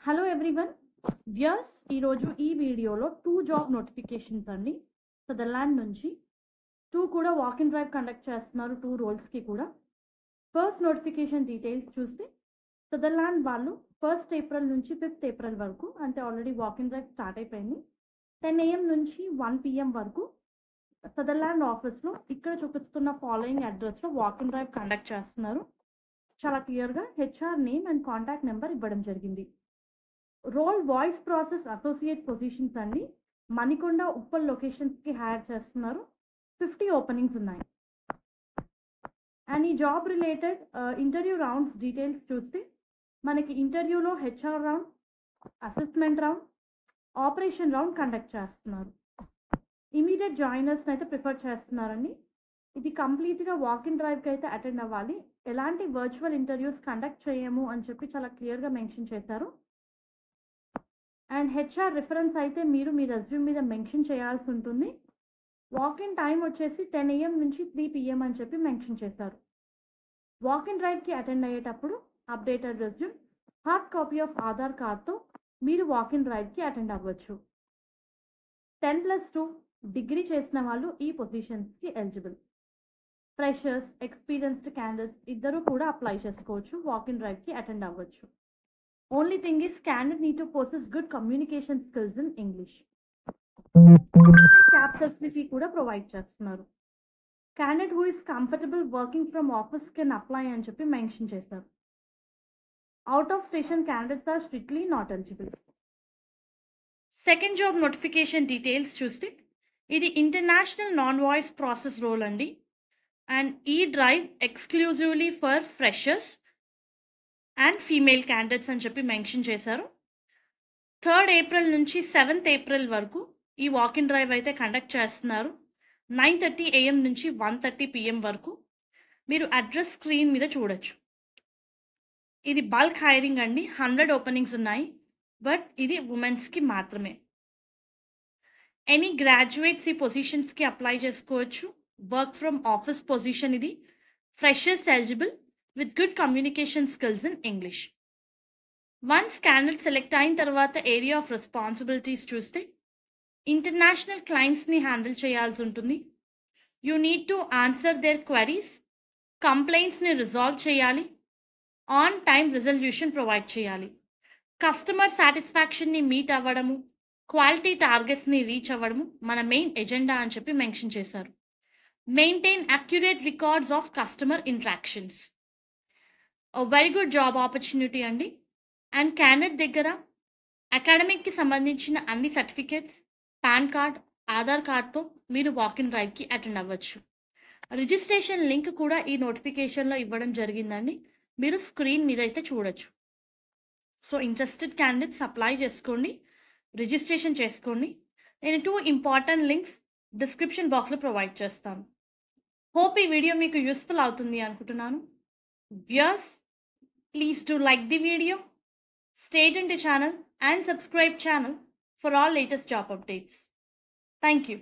Hello everyone viewers, ఈరోజు ఈ వీడియోలో 2 జాబ్ నోటిఫికేషన్స్ అండి. సదర్లాండ్ నుంచి 2 కూడా వాక్ ఇన్ డ్రైవ్ కండక్ట్ చేస్తున్నారు 2 రోల్స్కి కూడా. ఫస్ట్ నోటిఫికేషన్ డీటెయిల్స్ చూస్తే సదర్లాండ్ వాళ్ళు 1st ఏప్రిల్ నుంచి 5th ఏప్రిల్ వరకు, అంటే already walk in drive start అయిపోయింది. 10 AM నుంచి 1 PM వరకు సదర్లాండ్ ఆఫీస్లో ఇక్కడ చూపిస్తున్న ఫాలోయింగ్ అడ్రస్లో వాక్ ఇన్ డ్రైవ్ కండక్ట్ చేస్తున్నారు. చాలా క్లియర్గా HR name and contact number ఇవ్వడం జరిగింది. Role voice process associate positions అండి. మణికొండ, ఉప్పల్ లొకేషన్స్కి హైర్ చేస్తున్నారు. 50 ఓపెనింగ్స్ ఉన్నాయి. అండ్ ఈ job related interview rounds details చూస్తే మనకి ఇంటర్వ్యూలో HR round, assessment round, operation round conduct చేస్తున్నారు. ఇమీడియట్ జాయినర్స్ని అయితే ప్రిఫర్ చేస్తున్నారండి. ఇది కంప్లీట్గా వాక్ ఇన్ డ్రైవ్కి అయితే అటెండ్ అవ్వాలి. ఎలాంటి వర్చువల్ ఇంటర్వ్యూస్ కండక్ట్ చేయము అని చెప్పి చాలా క్లియర్గా మెన్షన్ చేశారు. అండ్ HR రిఫరెన్స్ అయితే మీరు మీ రెజ్యూమ్ మీద మెన్షన్ చేయాల్సి ఉంటుంది. వాక్ ఇన్ టైం వచ్చేసి 10 AM నుంచి 3 PM అని చెప్పి మెన్షన్ చేశారు. వాక్ ఇన్ డ్రైవ్కి అటెండ్ అయ్యేటప్పుడు updated resume, hard copy of Aadhaar కార్డ్తో మీరు వాక్ ఇన్ డ్రైవ్కి అటెండ్ అవ్వచ్చు. 10+2 డిగ్రీ చేసిన వాళ్ళు ఈ పొజిషన్స్కి ఎలిజిబుల్. ఫ్రెషర్స్, ఎక్స్పీరియన్స్డ్ క్యాండిడేట్స్ ఇద్దరు కూడా అప్లై చేసుకోవచ్చు, వాక్ ఇన్ డ్రైవ్కి అటెండ్ అవ్వచ్చు. Only thing is candidate need to possess good communication skills in English. Cap facility కూడా ప్రొవైడ్ చేస్తున్నారు. Candidate who is comfortable working from office can apply అని చెప్పి mention చేశారు. Out of station candidates are strictly not eligible. Second job notification details చూస్తే ఇది international non voice process role అండి. And ఈ drive exclusively for freshers and female candidates అని చెప్పి mention చేశారు. 3rd ఏప్రిల్ నుంచి 7th ఏప్రిల్ వరకు ఈ వాక్ ఇన్ డ్రైవ్ అయితే కండక్ట్ చేస్తున్నారు. 9:30 AM నుంచి 1:30 PM వరకు. మీరు అడ్రస్ స్క్రీన్ మీద చూడొచ్చు. ఇది బల్క్ హైరింగ్ అండి. 100 ఓపెనింగ్స్ ఉన్నాయి, బట్ ఇది ఉమెన్స్కి మాత్రమే. ఎనీ గ్రాడ్యుయేట్స్ ఈ పొజిషన్స్కి అప్లై చేసుకోవచ్చు. వర్క్ ఫ్రమ్ ఆఫీస్ పొజిషన్ ఇది. Freshers eligible with good communication skills in English. Once candidate select అయిన తర్వాత ఏరియా ఆఫ్ రెస్పాన్సిబిలిటీస్ చూస్తే ఇంటర్నేషనల్ క్లయింట్స్ని హ్యాండిల్ చేయాల్సి ఉంటుంది. You need to answer their queries, కంప్లైంట్స్ని రిజాల్వ్ చేయాలి, ఆన్ టైం రిజల్యూషన్ ప్రొవైడ్ చేయాలి. కస్టమర్ సాటిస్ఫాక్షన్ని మీట్ అవ్వడము, క్వాలిటీ టార్గెట్స్ని రీచ్ అవ్వడము మన మెయిన్ ఎజెండా అని చెప్పి మెన్షన్ చేశారు. Maintain accurate records of customer interactions. Very good job opportunity అండి. అండ్ క్యాండిడేట్ దగ్గర అకాడమిక్కి సంబంధించిన అన్ని సర్టిఫికేట్స్, పాన్ కార్డ్, ఆధార్ కార్డ్తో మీరు వాక్ ఇన్ డ్రైవ్కి అటెండ్ అవ్వచ్చు. రిజిస్ట్రేషన్ లింక్ కూడా ఈ నోటిఫికేషన్లో ఇవ్వడం జరిగిందండి. మీరు స్క్రీన్ మీద అయితే చూడొచ్చు. సో ఇంట్రెస్టెడ్ క్యాండిడేట్స్ అప్లై చేసుకోండి, రిజిస్ట్రేషన్ చేసుకోండి. నేను 2 ఇంపార్టెంట్ లింక్స్ డిస్క్రిప్షన్ బాక్స్లో ప్రొవైడ్ చేస్తాను. హోప్ ఈ వీడియో మీకు యూస్ఫుల్ అవుతుంది అనుకుంటున్నాను. Viewers, please do like the video, stay tuned to channel and subscribe channel for all latest job updates. Thank you.